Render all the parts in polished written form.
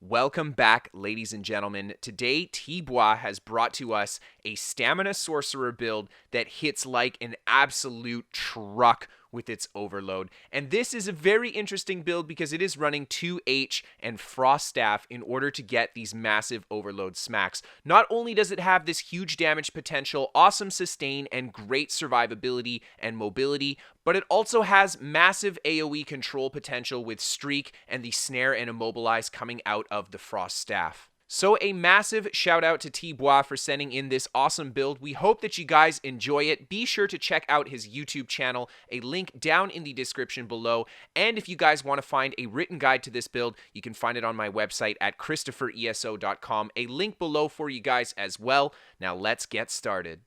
Welcome back, ladies and gentlemen. Today, T-Bois has brought to us a Stamina Sorcerer build that hits like an absolute truck with its overload. And this is a very interesting build because it is running 2H and Frost Staff in order to get these massive overload smacks. Not only does it have this huge damage potential, awesome sustain, and great survivability and mobility, but it also has massive AoE control potential with Streak and the Snare and Immobilize coming out of the Frost Staff. So a massive shout out to T-Bois for sending in this awesome build. We hope that you guys enjoy it. Be sure to check out his YouTube channel, a link down in the description below. And if you guys want to find a written guide to this build, you can find it on my website at KristoferESO.com. A link below for you guys as well. Now let's get started.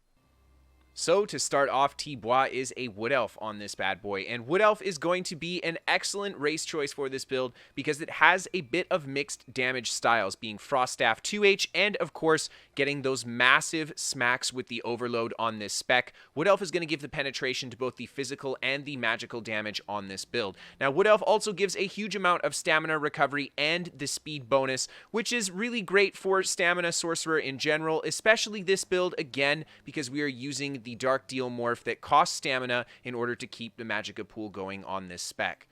So to start off, T-Bois is a Wood Elf on this bad boy, and Wood Elf is going to be an excellent race choice for this build because it has a bit of mixed damage styles, being Frost Staff 2H and of course getting those massive smacks with the overload on this spec. Wood Elf is going to give the penetration to both the physical and the magical damage on this build. Now Wood Elf also gives a huge amount of stamina recovery and the speed bonus, which is really great for Stamina Sorcerer in general, especially this build again because we are using the Dark Deal morph that costs stamina in order to keep the Magicka pool going on this spec.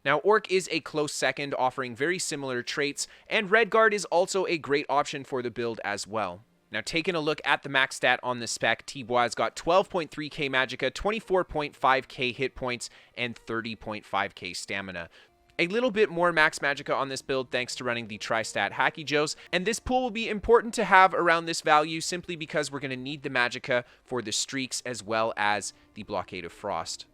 Now, Orc is a close second, offering very similar traits, and Redguard is also a great option for the build as well. Now, taking a look at the max stat on the spec, T-Bois has got 12.3k Magicka, 24.5k hit points, and 30.5k stamina. A little bit more max Magicka on this build thanks to running the Tri-Stat Hacky Joes, and this pool will be important to have around this value simply because we're going to need the Magicka for the streaks as well as the Blockade of Frost.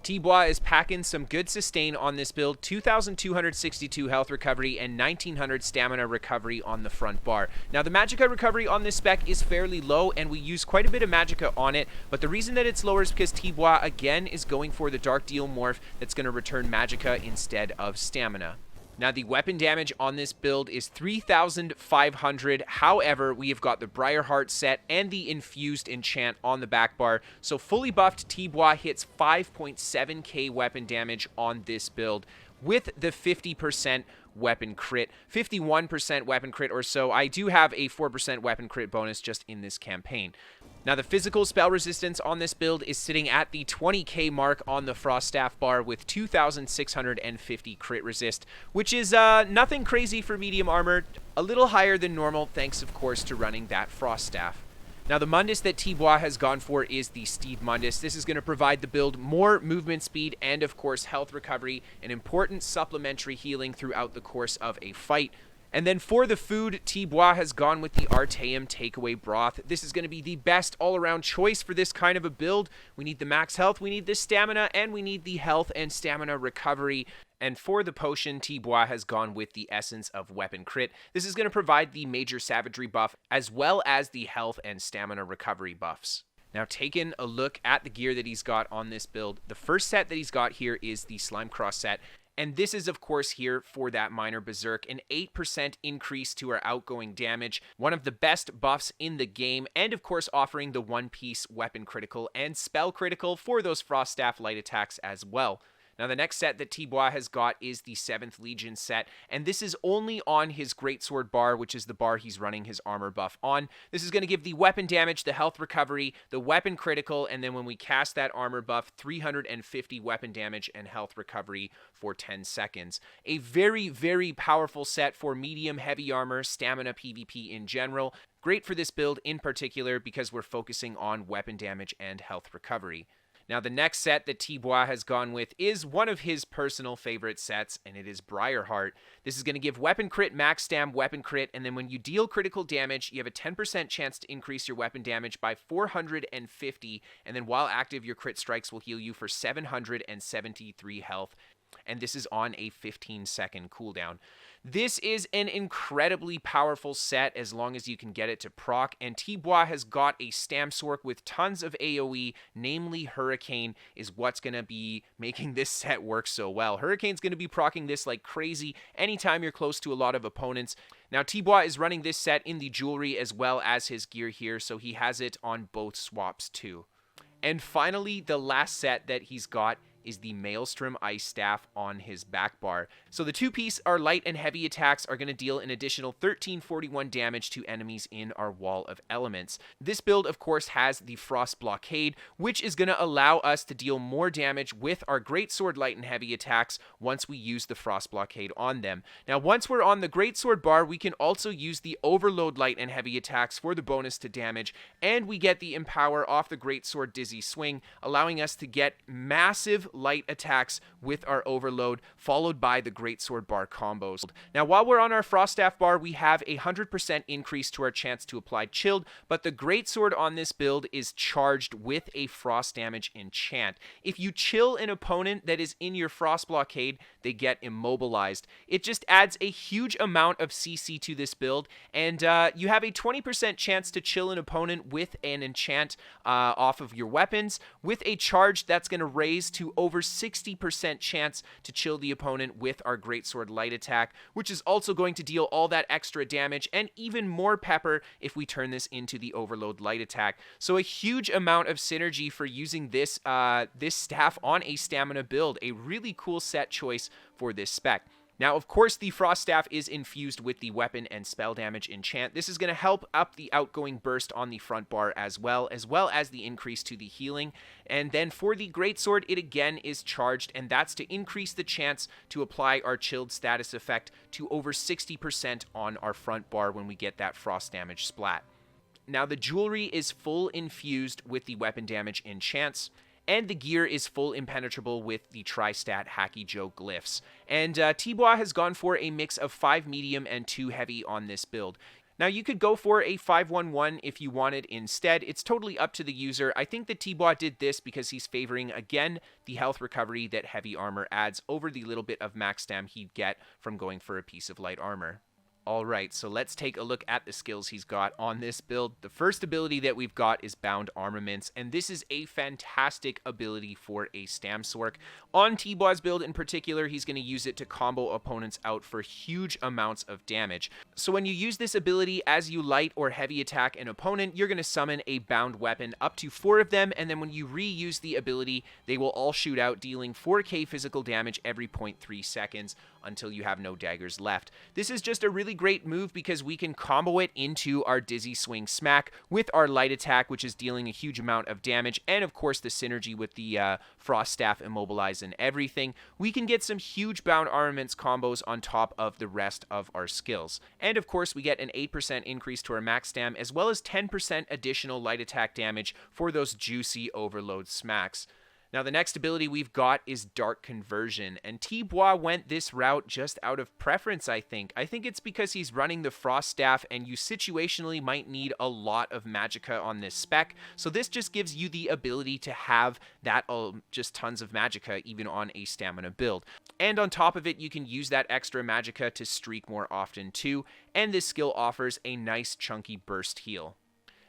T-Bois is packing some good sustain on this build, 2,262 health recovery and 1,900 stamina recovery on the front bar. Now the Magicka recovery on this spec is fairly low and we use quite a bit of Magicka on it, but the reason that it's lower is because T-Bois again is going for the Dark Deal morph that's going to return Magicka instead of stamina. Now, the weapon damage on this build is 3,500. However, we have got the Briarheart set and the Infused Enchant on the back bar. So, fully buffed T-Bois hits 5.7k weapon damage on this build with the 50% weapon crit, 51% weapon crit or so. I do have a 4% weapon crit bonus just in this campaign. Now, the physical spell resistance on this build is sitting at the 20k mark on the Frost Staff bar with 2,650 crit resist, which is nothing crazy for medium armor, a little higher than normal thanks, of course, to running that Frost Staff. Now, the Mundus that T-Bois has gone for is the Steed Mundus. This is going to provide the build more movement speed and, of course, health recovery, an important supplementary healing throughout the course of a fight. And then for the food, T-Bois has gone with the Artaeum Takeaway Broth. This is going to be the best all-around choice for this kind of a build. We need the max health, we need the stamina, and we need the health and stamina recovery. And for the potion, T-Bois has gone with the Essence of Weapon Crit. This is going to provide the Major Savagery buff, as well as the health and stamina recovery buffs. Now, taking a look at the gear that he's got on this build, the first set that he's got here is the Slime Cross set. And this is, of course, here for that Minor Berserk, an 8% increase to our outgoing damage, one of the best buffs in the game, and of course offering the one-piece weapon critical and spell critical for those Frost Staff light attacks as well. Now, the next set that T-Bois has got is the 7th Legion set, and this is only on his Greatsword bar, which is the bar he's running his armor buff on. This is going to give the weapon damage, the health recovery, the weapon critical, and then when we cast that armor buff, 350 weapon damage and health recovery for 10 seconds. A very, very powerful set for medium heavy armor, stamina PvP in general. Great for this build in particular because we're focusing on weapon damage and health recovery. Now, the next set that T-Bois has gone with is one of his personal favorite sets, and it is Briarheart. This is going to give weapon crit, max stam, weapon crit, and then when you deal critical damage, you have a 10% chance to increase your weapon damage by 450, and then while active, your crit strikes will heal you for 773 health, and this is on a 15-second cooldown. This is an incredibly powerful set as long as you can get it to proc, and T-Bois has got a Stamsork with tons of AoE, namely Hurricane is what's going to be making this set work so well. Hurricane's going to be proccing this like crazy anytime you're close to a lot of opponents. Now, T-Bois is running this set in the jewelry as well as his gear here, so he has it on both swaps too. And finally, the last set that he's got is the Maelstrom Ice Staff on his back bar. So the two-piece, our light and heavy attacks are going to deal an additional 1341 damage to enemies in our Wall of Elements. This build, of course, has the Frost Blockade, which is going to allow us to deal more damage with our Greatsword light and heavy attacks once we use the Frost Blockade on them. Now, once we're on the Greatsword bar, we can also use the Overload light and heavy attacks for the bonus to damage, and we get the Empower off the Greatsword Dizzy Swing, allowing us to get massive light attacks with our Overload, followed by the Greatsword bar combos. Now, while we're on our Frost Staff bar, we have a 100% increase to our chance to apply Chilled, but the Greatsword on this build is charged with a Frost damage enchant. If you chill an opponent that is in your Frost Blockade, they get immobilized. It just adds a huge amount of CC to this build, and you have a 20% chance to chill an opponent with an enchant off of your weapons, with a charge that's going to raise to over 60% chance to chill the opponent with our Greatsword light attack, which is also going to deal all that extra damage and even more pepper if we turn this into the Overload light attack. So a huge amount of synergy for using this this staff on a stamina build. A really cool set choice for this spec. Now, of course, the Frost Staff is infused with the weapon and spell damage enchant. This is going to help up the outgoing burst on the front bar as well as the increase to the healing. And then for the Greatsword, it again is charged, and that's to increase the chance to apply our chilled status effect to over 60% on our front bar when we get that frost damage splat. Now, the jewelry is full infused with the weapon damage enchants, and the gear is full impenetrable with the Tri-Stat Hacky Joe glyphs. And T-Bois has gone for a mix of 5 medium and 2 heavy on this build. Now, you could go for a 5-1-1 if you wanted instead. It's totally up to the user. I think that T-Bois did this because he's favoring, again, the health recovery that heavy armor adds over the little bit of max stam he'd get from going for a piece of light armor. Alright, so let's take a look at the skills he's got on this build. The first ability that we've got is Bound Armaments, and this is a fantastic ability for a Stamsorc. On T-Bois' build in particular, he's going to use it to combo opponents out for huge amounts of damage. So when you use this ability as you light or heavy attack an opponent, you're going to summon a bound weapon, up to 4 of them, and then when you reuse the ability, they will all shoot out, dealing 4k physical damage every 0.3 seconds until you have no daggers left. This is just a really great move because we can combo it into our Dizzy Swing Smack with our light attack, which is dealing a huge amount of damage, and of course the synergy with the Frost Staff Immobilize and everything. We can get some huge Bound Armaments combos on top of the rest of our skills. And of course we get an 8% increase to our max stam, as well as 10% additional light attack damage for those juicy Overload smacks. Now, the next ability we've got is Dark Conversion, and T-Bois went this route just out of preference, I think. I think it's because he's running the Frost Staff, and you situationally might need a lot of Magicka on this spec, so this just gives you the ability to have that just tons of Magicka, even on a stamina build. And on top of it, you can use that extra Magicka to streak more often too, and this skill offers a nice chunky burst heal.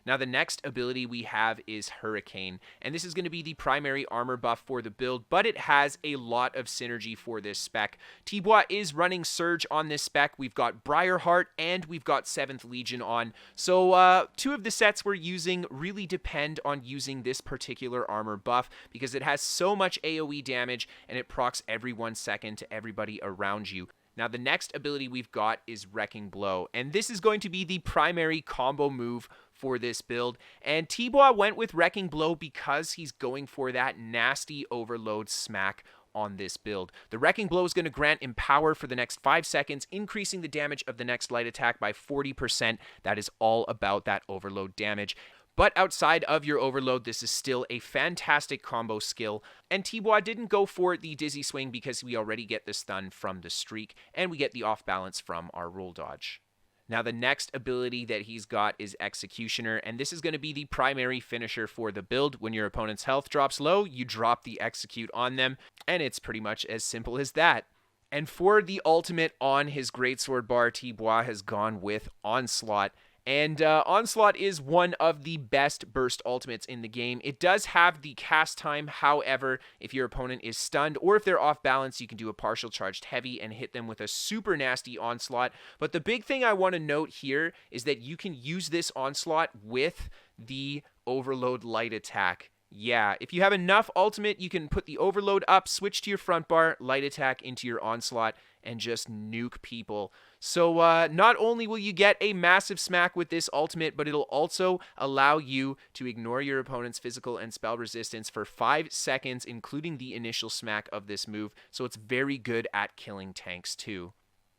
Now, the next ability we have is Hurricane, and this is going to be the primary armor buff for the build, but it has a lot of synergy for this spec. T-Bois is running Surge on this spec. We've got Briarheart, and we've got 7th Legion on. So, 2 of the sets we're using really depend on using this particular armor buff, because it has so much AoE damage, and it procs every 1 second to everybody around you. Now, the next ability we've got is Wrecking Blow, and this is going to be the primary combo move for this build, and T-Bois went with Wrecking Blow because he's going for that nasty Overload smack on this build. The Wrecking Blow is going to grant Empower for the next 5 seconds, increasing the damage of the next light attack by 40%. That is all about that Overload damage. But outside of your Overload, this is still a fantastic combo skill, and T-Bois didn't go for the Dizzy Swing because we already get the stun from the streak, and we get the off balance from our roll dodge. Now, the next ability that he's got is Executioner, and this is going to be the primary finisher for the build. When your opponent's health drops low, you drop the Execute on them, and it's pretty much as simple as that. And for the ultimate on his Greatsword bar, T-Bois has gone with Onslaught. And Onslaught is one of the best burst ultimates in the game. It does have the cast time, however, if your opponent is stunned or if they're off balance, you can do a partial charged heavy and hit them with a super nasty Onslaught. But the big thing I want to note here is that you can use this Onslaught with the Overload light attack Yeah, if you have enough ultimate, you can put the overload up, switch to your front bar, light attack into your onslaught, and just nuke people. So not only will you get a massive smack with this ultimate, but it'll also allow you to ignore your opponent's physical and spell resistance for 5 seconds, including the initial smack of this move. So it's very good at killing tanks too.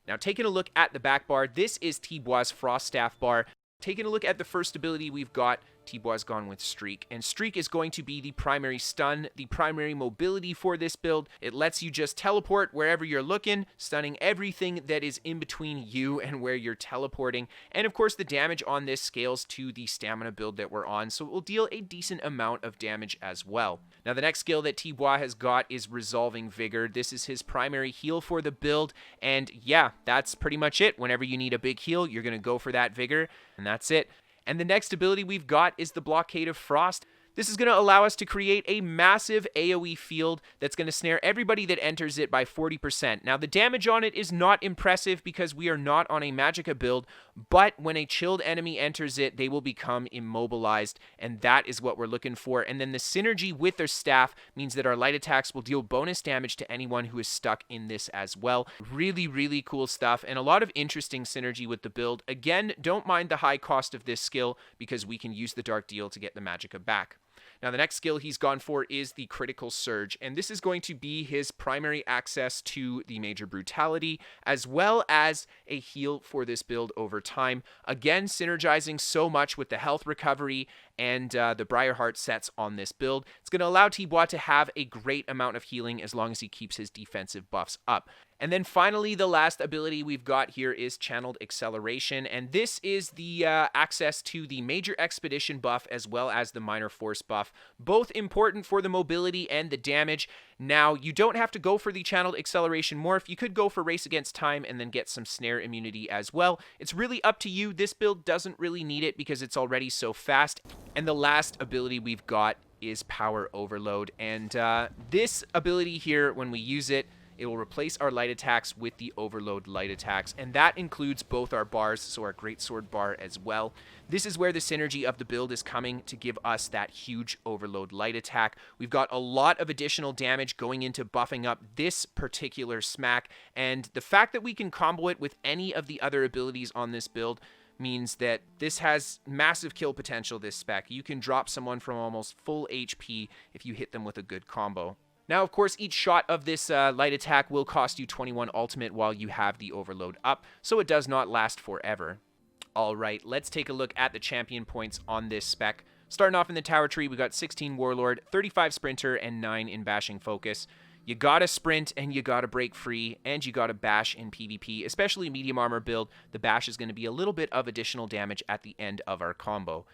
Now, taking a look at the back bar, this is T-Bois' Frost Staff bar. Taking a look at the first ability we've got, T-Bois gone with Streak, and Streak is going to be the primary stun, the primary mobility for this build. It lets you just teleport wherever you're looking, stunning everything that is in between you and where you're teleporting, and of course the damage on this scales to the stamina build that we're on, so it will deal a decent amount of damage as well. Now the next skill that T-Bois has got is Resolving Vigor. This is his primary heal for the build, and yeah, that's pretty much it. Whenever you need a big heal, you're going to go for that Vigor, and that's it. And the next ability we've got is the Blockade of Frost. This is going to allow us to create a massive AoE field that's going to snare everybody that enters it by 40%. Now, the damage on it is not impressive because we are not on a Magicka build, but when a chilled enemy enters it, they will become immobilized, and that is what we're looking for. And then the synergy with their staff means that our light attacks will deal bonus damage to anyone who is stuck in this as well. Really, really cool stuff, and a lot of interesting synergy with the build. Again, don't mind the high cost of this skill because we can use the Dark Deal to get the Magicka back. Now, the next skill he's gone for is the Critical Surge, and this is going to be his primary access to the Major Brutality, as well as a heal for this build over time. Again, synergizing so much with the health recovery and the Briarheart sets on this build. It's going to allow T-Bois to have a great amount of healing as long as he keeps his defensive buffs up. And then finally, the last ability we've got here is Channeled Acceleration, and this is the access to the Major Expedition buff as well as the Minor Force buff, both important for the mobility and the damage. Now, you don't have to go for the Channeled Acceleration morph. You could go for Race Against Time and then get some snare immunity as well. It's really up to you. This build doesn't really need it because it's already so fast. And the last ability we've got is Power Overload, and this ability here, when we use it, it will replace our light attacks with the Overload light attacks, and that includes both our bars, so our Greatsword bar as well. This is where the synergy of the build is coming to give us that huge Overload light attack. We've got a lot of additional damage going into buffing up this particular smack, and the fact that we can combo it with any of the other abilities on this build means that this has massive kill potential, this spec. You can drop someone from almost full HP if you hit them with a good combo. Now, of course, each shot of this light attack will cost you 21 ultimate while you have the Overload up, so it does not last forever. Alright, let's take a look at the champion points on this spec. Starting off in the tower tree, we got 16 Warlord, 35 Sprinter, and 9 in Bashing Focus. You gotta sprint, and you gotta break free, and you gotta bash in PvP, especially medium armor build. The bash is going to be a little bit of additional damage at the end of our combo.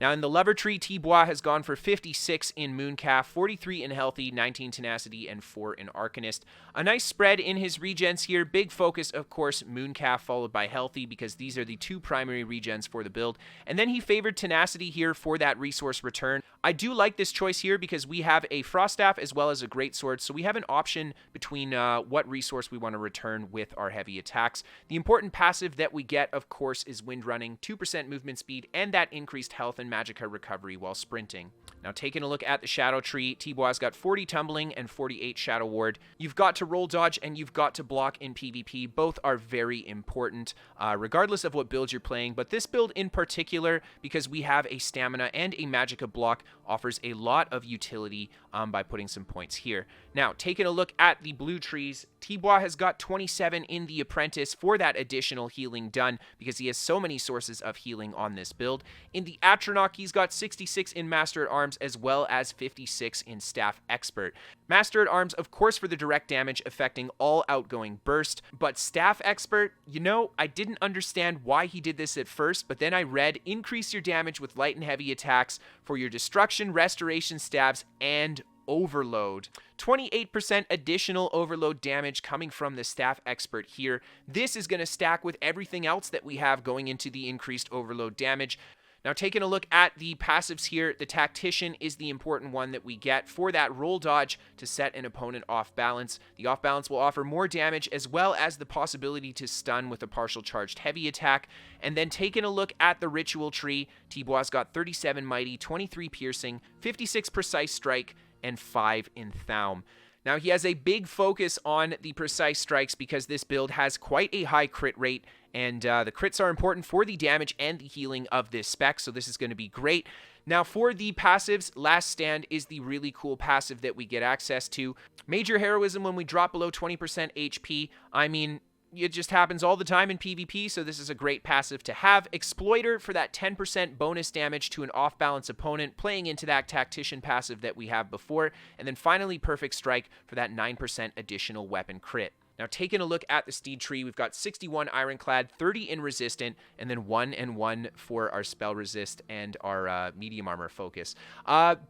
Now, in the Lover Tree, T-Bois has gone for 56 in Mooncalf, 43 in Healthy, 19 Tenacity, and 4 in Arcanist. A nice spread in his regens here. Big focus, of course, Mooncalf followed by Healthy, because these are the two primary regens for the build. And then he favored Tenacity here for that resource return. I do like this choice here because we have a Frost Staff as well as a Greatsword, so we have an option between what resource we want to return with our heavy attacks. The important passive that we get, of course, is Wind Running, 2% movement speed, and that increased health and Magicka recovery while sprinting. Now, taking a look at the Shadow Tree, T-Bois got 40 Tumbling and 48 Shadow Ward. You've got to roll dodge and you've got to block in PvP. Both are very important, regardless of what build you're playing. But this build in particular, because we have a Stamina and a Magicka block, offers a lot of utility by putting some points here. Now, taking a look at the blue trees, T-Bois has got 27 in the Apprentice for that additional healing done because he has so many sources of healing on this build. In the Atronach, he's got 66 in Master at Arms as well as 56 in Staff Expert. Master at Arms, of course, for the direct damage affecting all outgoing burst, but Staff Expert, you know, I didn't understand why he did this at first, but then I read increase your damage with light and heavy attacks for your destruction, restoration stabs, and overload. 28% additional overload damage coming from the Staff Expert here. This is going to stack with everything else that we have going into the increased overload damage. Now, taking a look at the passives here, the Tactician is the important one that we get for that roll dodge to set an opponent off balance. The off balance will offer more damage as well as the possibility to stun with a partial charged heavy attack. And then taking a look at the Ritual tree, T-Bois got 37 Mighty, 23 Piercing, 56 Precise Strike, and 5 in Thaum. Now, he has a big focus on the precise strikes because this build has quite a high crit rate, and the crits are important for the damage and the healing of this spec, so this is going to be great. Now, for the passives, Last Stand is the really cool passive that we get access to. Major Heroism when we drop below 20% HP. I mean, it just happens all the time in PvP, so this is a great passive to have. Exploiter for that 10% bonus damage to an off-balance opponent, playing into that Tactician passive that we have before. And then finally, Perfect Strike for that 9% additional weapon crit. Now, taking a look at the Steed tree, we've got 61 Ironclad, 30 in Resistant, and then 1 and 1 for our Spell Resist and our Medium Armor focus.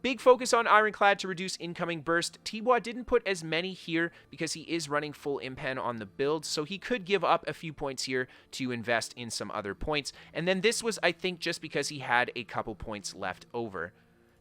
Big focus on Ironclad to reduce incoming burst. T-Bois didn't put as many here because he is running full impen on the build, so he could give up a few points here to invest in some other points. And then this was, I think, just because he had a couple points left over.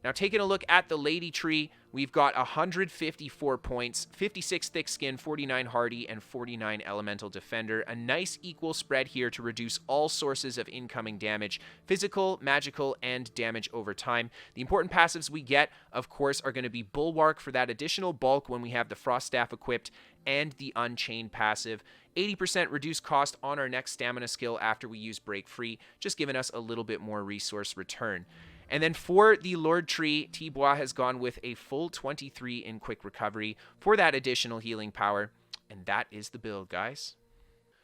Now, taking a look at the Lady tree, we've got 154 points, 56 Thick Skin, 49 Hardy, and 49 Elemental Defender. A nice equal spread here to reduce all sources of incoming damage, physical, magical, and damage over time. The important passives we get, of course, are going to be Bulwark for that additional bulk when we have the Frost Staff equipped, and the Unchained passive. 80% reduced cost on our next stamina skill after we use Break Free, just giving us a little bit more resource return. And then for the Lord tree, T-Bois has gone with a full 23 in Quick Recovery for that additional healing power. And that is the build, guys.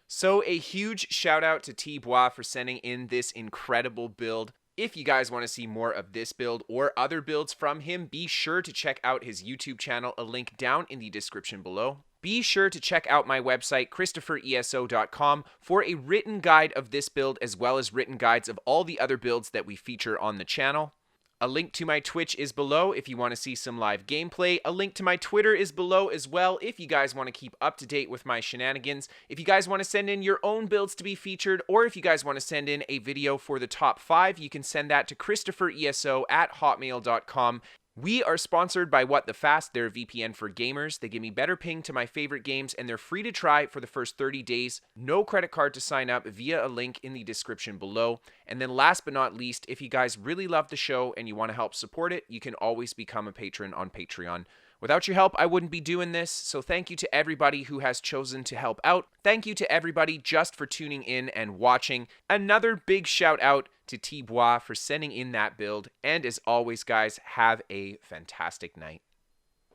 So a huge shout out to T-Bois for sending in this incredible build. If you guys want to see more of this build or other builds from him, be sure to check out his YouTube channel, a link down in the description below. Be sure to check out my website, KristoferESO.com, for a written guide of this build as well as written guides of all the other builds that we feature on the channel. A link to my Twitch is below if you want to see some live gameplay. A link to my Twitter is below as well if you guys want to keep up to date with my shenanigans. If you guys want to send in your own builds to be featured, or if you guys want to send in a video for the top 5, you can send that to KristoferESO@hotmail.com. We are sponsored by What the Fast. They're a VPN for gamers. They give me better ping to my favorite games, and they're free to try for the first 30 days. No credit card to sign up via a link in the description below. And then last but not least, if you guys really love the show and you want to help support it, you can always become a patron on Patreon. Without your help, I wouldn't be doing this, so thank you to everybody who has chosen to help out. Thank you to everybody just for tuning in and watching. Another big shout out to T-Bois for sending in that build. And as always, guys, have a fantastic night.